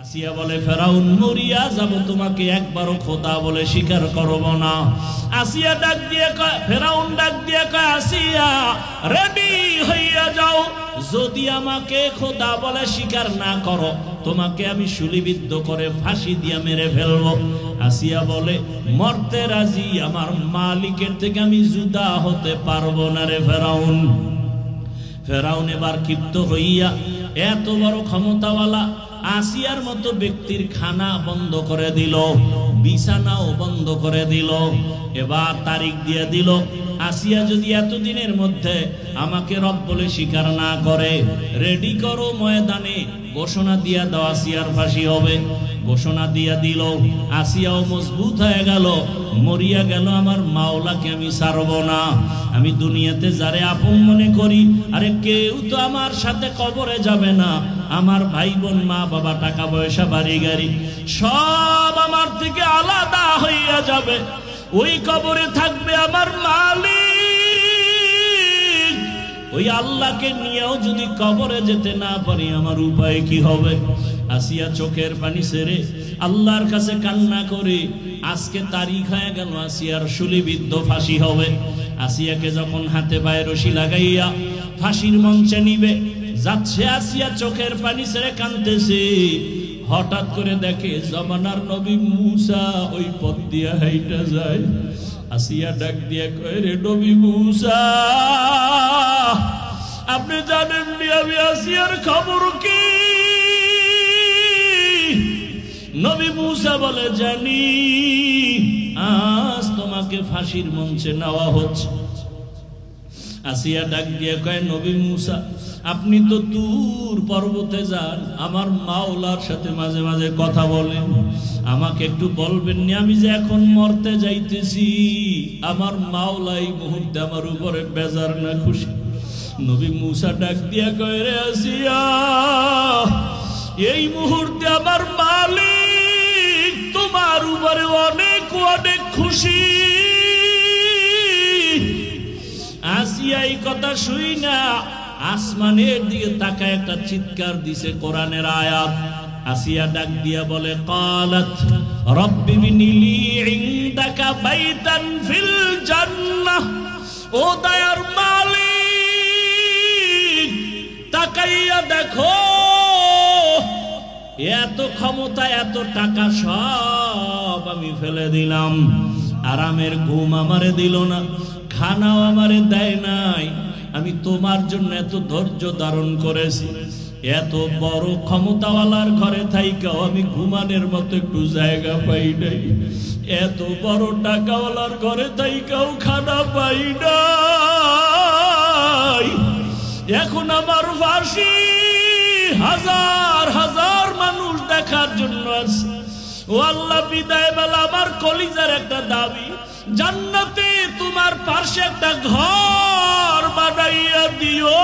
আসিয়া বলে ফেরাউন মরিয়া যাব, তোমাকে একবারও খোদা বলে স্বীকার করব না। আসিয়া ডাক দিয়ে কয়, ফেরাউন ডাক দিয়ে কয়, আসিয়া রেডি হইয়া যাও, যদি আমাকে খোদা বলে স্বীকার না করো তোমাকে আমি শুলিবিদ্ধ করে ফাঁসি দিয়ে মেরে ফেলবো। আসিয়া বলে মরতে রাজি, আমার মালিকের থেকে আমি জুদা হতে পারবো না রে ফেরাউন। ফেরাউন এবার ক্ষিপ্ত হইয়া এত বড় ক্ষমতাওয়ালা আসিয়ার মতো ব্যক্তির খানা বন্ধ করে দিল, বিছানাও বন্ধ করে দিল। এবার তারিখ দিয়ে দিল, আসিয়া যদি এতদিনের মধ্যে আমাকে রব বলে স্বীকার না করে, রেডি করো ময়দানে ঘোষণা দিয়া দাও আসিয়ার ফাঁসি হবে। ঘোষণা দিয়া দিল, আসিয়াও মজবুত হয়ে গেল, মরিয়া গেল আমার মাওলাকে আমি ছাড়ব না। আমি দুনিয়াতে যারে আপন মনে করি, আরে কেউ তো আমার সাথে কবরে যাবে না। আমার ভাই বোন মা বাবা টাকা পয়সা বাড়ি গাড়ি সব আমার থেকে আলাদা হইয়া যাবে, ওই কবরে থাকবে আমার মালিক। ওই আল্লাহকে নিয়েও যদি কবরে যেতে না পারি আমার উপায় কি হবে? আসিয়া চোখের পানি ছেড়ে আল্লাহর কাছে কান্না করে, আজকে তারিখ হয়ে গেল আসিয়ার শুলিবিদ্ধ ফাঁসি হবে। আসিয়াকে যখন হাতে পায়ে রশি লাগাইয়া ফাঁসির মঞ্চে নিবে যাচ্ছে, আসিয়া চোখের পানি ছেড়ে কাঁদতেছে। হঠাৎ করে দেখে জমানার নবী মূসা ওই পথ দিয়া হাইটা যায়। আসিয়া ডাক দিয়া কয়, রে নবী মূসা, আপনি জানেন নি আমি আসিয়ার খবর কি? নবী মূসা বলে, জানি, আজ তোমাকে ফাঁসির মঞ্চে নেওয়া হচ্ছে। আসিয়া ডাক দিয়ে কয়, নবী মূসা, আপনি তো তুর পর্বতে যান, আমার মাওলার সাথে মাঝে মাঝে কথা বলেন, আমাকে একটু বলবেন না আমি যে এখন মরতে যাইতেছি, আমার মাওলা এই মুহূর্তে আমার উপরে বেজার না খুশি? নবী মূসা ডাক দিয়া কয়, রে আসিয়া, এই মুহূর্তে আমার মালিক তোমার উপরে অনেক অনেক খুশি। আসিয়া এই কথা শুই না আসমানের দিকে তাকায় একটা চিৎকার দিছে কোরআনের আয়াত। আসিয়া ডাক দিয়া বলে, ক্বালাত রব্বি বিনিলি ইনদাকা বাইতান ফিল জান্নাহ, ও দয়ার মালিক তাকাইয়া দেখো, এত ক্ষমতা এত টাকা সব আমি ফেলে দিলাম, আরামের ঘুম আমারে দিল না, খানাও আমারে দেয় নাই, আমি তোমার জন্য এত ধৈর্য ধারণ করেছি, এত বড় ক্ষমতাওয়ালার ঘরে থাইকাও আমি ঘুমানোর মতো একটু জায়গা পাই নাই, এত বড় টাকাওয়ালার ঘরে থাইকাও খানা পাই নাই, এখন আমার ফাঁসি হাজার হাজার মানুষ দেখার জন্য আছে। ও আল্লাহ, বিদায় বেলা আমার কলিজার একটা দাবি, জান্নাতে তোমার পাশে একটা ঘর বানাইয়া দিও।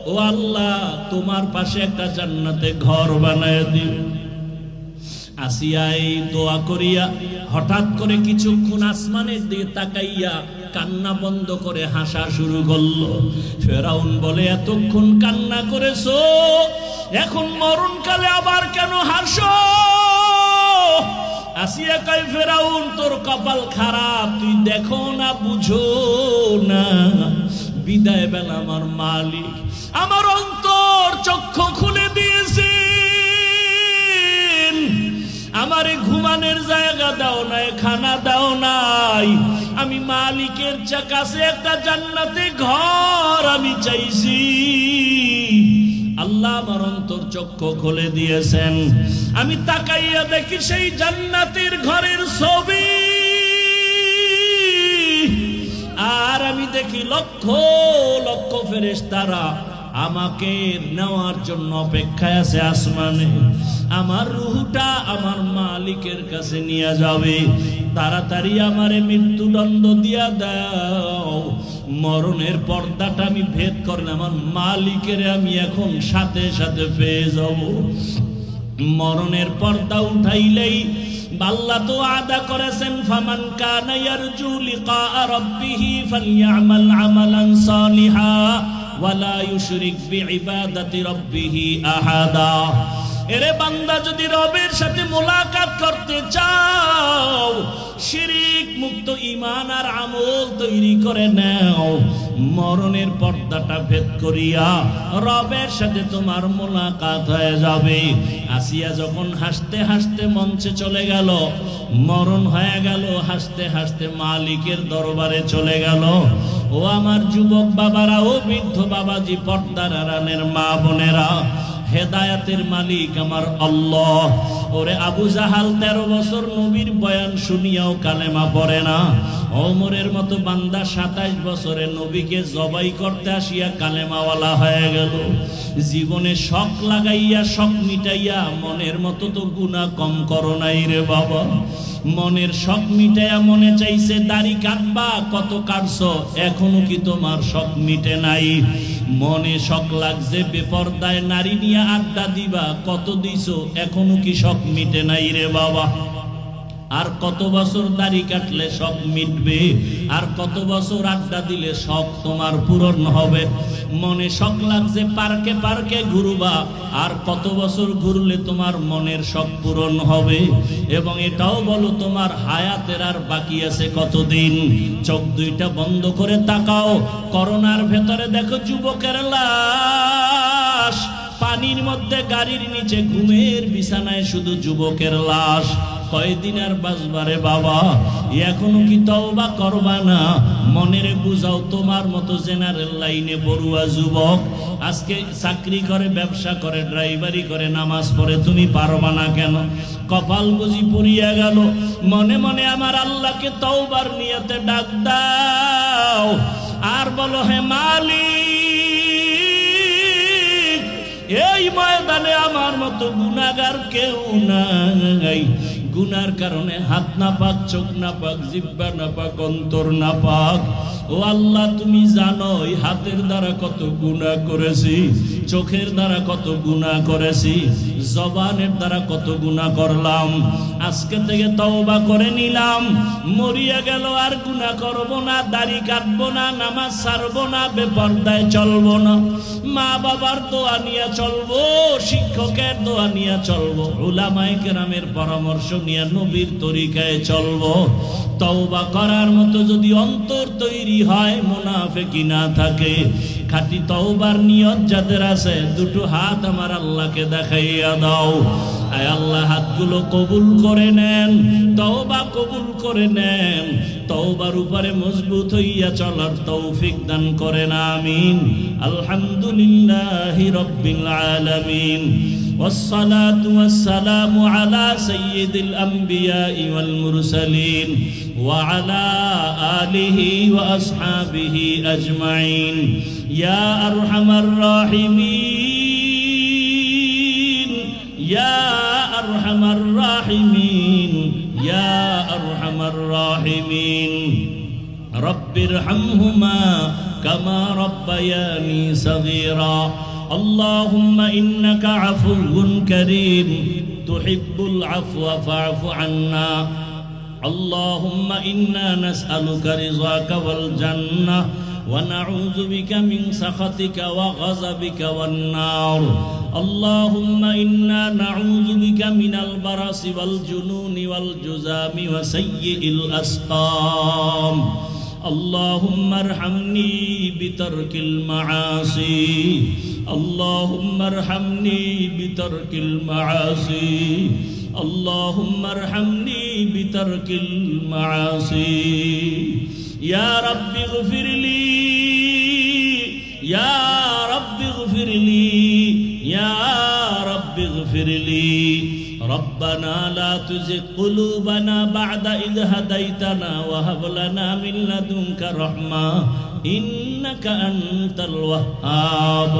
ও আল্লাহ, তোমার পাশে একটা জান্নাতে ঘর বানাইয়া দিও। আসিয়া এই দোয়া করিয়া হঠাৎ করে কিছুক্ষণ আসমানের দিকে তাকাইয়া কান্না বন্ধ করে হাসা শুরু করলো। ফেরাউন বলে, এতক্ষণ কান্না করেছো, এখন মরণকালে আবার কেন হাসো? আসিয়া কয়, ফেরাউন তোর কপাল খারাপ, তুই দেখো না বুঝো না, বিদায় বেলা আমার মালিক আমার অন্তর চক্ষু খুলে দিয়েছে, আমারে ঘুমানোর জায়গা দাও নাই, খানা দাও নাই, আমি মালিকের কাছে একটা জান্নাতে ঘর আমি চাইছি, আল্লাহ আমার অন্তর চক্ষু খুলে দিয়েছেন। আমি তাকাইয়া দেখি সেই জান্নাতের ঘরের ছবি, আর আমি দেখি লক্ষ লক্ষ ফেরেশতারা আমাকে নেওয়ার জন্য অপেক্ষায় আছে আসমানে। আমার রূহটা আমার মালিকের কাছে নিয়ে যাবে, তাড়াতাড়ি আমারে মৃত্যুদণ্ড দিয়া দাও, মরণের পর্দাটা আমি ভেদ করলে আমার মালিকের আমি এখন সাথে সাথে পেয়ে যাব। মরণের পর্দা উঠাইলেই আল্লাহ তো আদা করেছেন, ফামান কানা ইয়ারজু লিকা রাব্বিহি ফালইআমাল আমালান সালিহা ওয়ালা ইউশরিক বিইবাদাতি রাব্বিহি আহাদা। এরে বান্দা, যদি রবের সাথে মোলাকাত করতে চাও, শিরিক মুক্ত ঈমান আর আমল তৈরি করে নাও। মরণের পর্দাটা ভেদ করিয়া রবের সাথে তোমার মোলাকাত হয়ে যাবে। আসিয়া যখন হাসতে হাসতে মঞ্চে চলে গেল, মরণ হয়ে গেল, হাসতে হাসতে মালিকের দরবারে চলে গেল। ও আমার যুবক বাবারা, ও বৃদ্ধ বাবাজি, পর্দার আড়ালের মা বোনেরা, হেদায়াতের মালিক আমার আল্লাহ। ওরে আবু জাহাল 13 বছর নবীর বয়ান শুনিয়াও কালেমা পড়ে না। ওমরের মতো বান্দা 27 বছরে নবীকে জবাই করতে আসিয়া কালেমাওয়ালা হয়ে গেল। জীবনে শখ লাগাইয়া শখ মিটাইয়া মনের মতো তো গুনাহ কম করো নাই রে বাবা। মনের শখ মিটাইয়া মনে চাইছে দাড়ি কাটবা, কত কাটছো, এখনো কি তোমার শখ মিটে নাই? মনে শখ লাগছে বেপরদায় নারী নিয়ে আড্ডা দিবা, কত দিছো, এখনো কি শখ মিটে নাই রে বাবা? আর কত বছর দাড়ি কাটলে শখ মিটবে? আর কত বছর আড্ডা দিলে শখ তোমার পূরণ হবে? মনে শখ লাগছে পার্কে পার্কে ঘুরবা, আর কত বছর ঘুরলে তোমার মনের শখ পূরণ হবে? এবং এটাও বলো, তোমার হায়াতের আর বাকি আছে কতদিন? চোখ দুইটা বন্ধ করে তাকাও, করোনার ভেতরে দেখো যুবকের লাশ, পানির মধ্যে গাড়ির নিচে ঘুমের বিছানায় শুধু যুবকের লাশ। কয়দিন আর বাঁচবারে বাবা? এখনো কি তওবা করবা না? মনেরে বুঝাও, তোমার মতো জেনারেল লাইনে পড়ুয়া যুবক আজকে চাকরি করে, ব্যবসা করে, ড্রাইভারি করে, নামাজ পড়ে, তুমি পারবা না কেন? কপাল বুঝি পুড়িয়া গেল। মনে মনে আমার আল্লাহকে তওবার নিয়তে ডাক দাও আর বলো, হে মালিক, এই ময়দানে আমার মতো গুনাহগার কেউ নাই। গুনার কারণে হাত না পাক, চোখ না পাক, জিহ্বা না পাক, অন্তর না পাক। ও আল্লাহ, তুমি জানো এই হাতের দ্বারা কত গুনাহ করেছি, চোখের দ্বারা কত গুনাহ করেছি, জবানের দ্বারা কত গুনাহ করলাম। আজকে থেকে তওবা করে নিলাম, মরিয়া গেল আর গুনাহ করব না, দাড়ি কাটবো না, নামাজ ছাড়বো না, বেপরদায় চলবো না, মা বাবার দোয়া নিয়ে চলবো, শিক্ষকের দোয়া নিয়ে চলবো, উলামায়ে কেরামের পরামর্শ নিয়ে নবীর তরিকায় চলবো। তওবা করার মতো যদি অন্তর তৈরি হয়, মুনাফিকি না থাকে, খাঁটি তওবার নিয়ত যাদের আছে, দুটো হাত আমার আল্লাহকে দেখাইয়া দাও। আয় আল্লাহ, হাতগুলো কবুল করে নেন, তওবা কবুল করে নেন, তওবার উপরে মজবুত হইয়া চলার তৌফিক দান করেন, আমিন। আলহামদুলিল্লাহি রাব্বিল আলামিন, والصلاة والسلام على سيد الأنبياء والمرسلين وعلى آله وأصحابه أجمعين يا أرحم الراحمين يا أرحم الراحمين يا أرحم الراحمين رب ارحمهما كما ربياني صغيرا اللهم إنك عفو كريم تحب العفو فاعف عنا اللهم إنا نسألك رضاك والجنة ونعوذ بك من سخطك وغضبك والنار اللهم إنا نعوذ بك من البرص والجنون والجذام وسيء الأسقام اللهم ارحمني بترك المعاصي اللهم ارحمني بترك المعاصي اللهم ارحمني بترك المعاصي يا رب اغفر لي يا رب اغفر لي يا رب اغفر لي ربنا لا تزغ قلوبنا بعد إذ هديتنا وهب لنا من لدنك رحمة إنك أنت الوهاب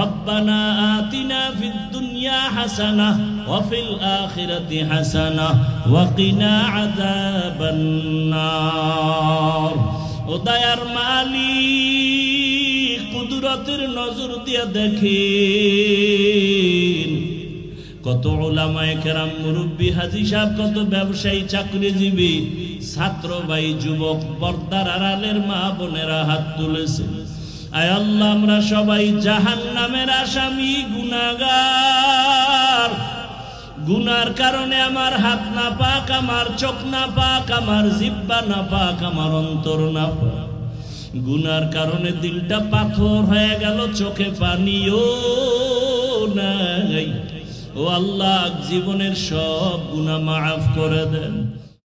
ربنا آتنا في الدنيا حسنة وفي الآخرة حسنة وقنا عذاب النار উদয়ার মালিক কুদরতের নজর দিয়ে দেখেন কত উলামায়ে কেরাম মুরব্বী হাজী সাহেব কত ব্যবসায়ী চাকরিজীবী ছাত্র ভাই যুবক পর্দার আড়ালের মা বোনেরা হাত তুলেছে আয় আল্লাহ আমরা সবাই জাহান্নামের আসামি গুনাহগার গুনার কারণে আমার হাত না পাক, আমার চোখ না পাক, আমার জিহ্বা না পাক, আমার অন্তর না পাক। গুনার কারণে দিলটা পাথর হয়ে গেল, চোখে পানিও নাই। ও আল্লাহ, জীবনের সব গুনাহ মাফ করে দেন।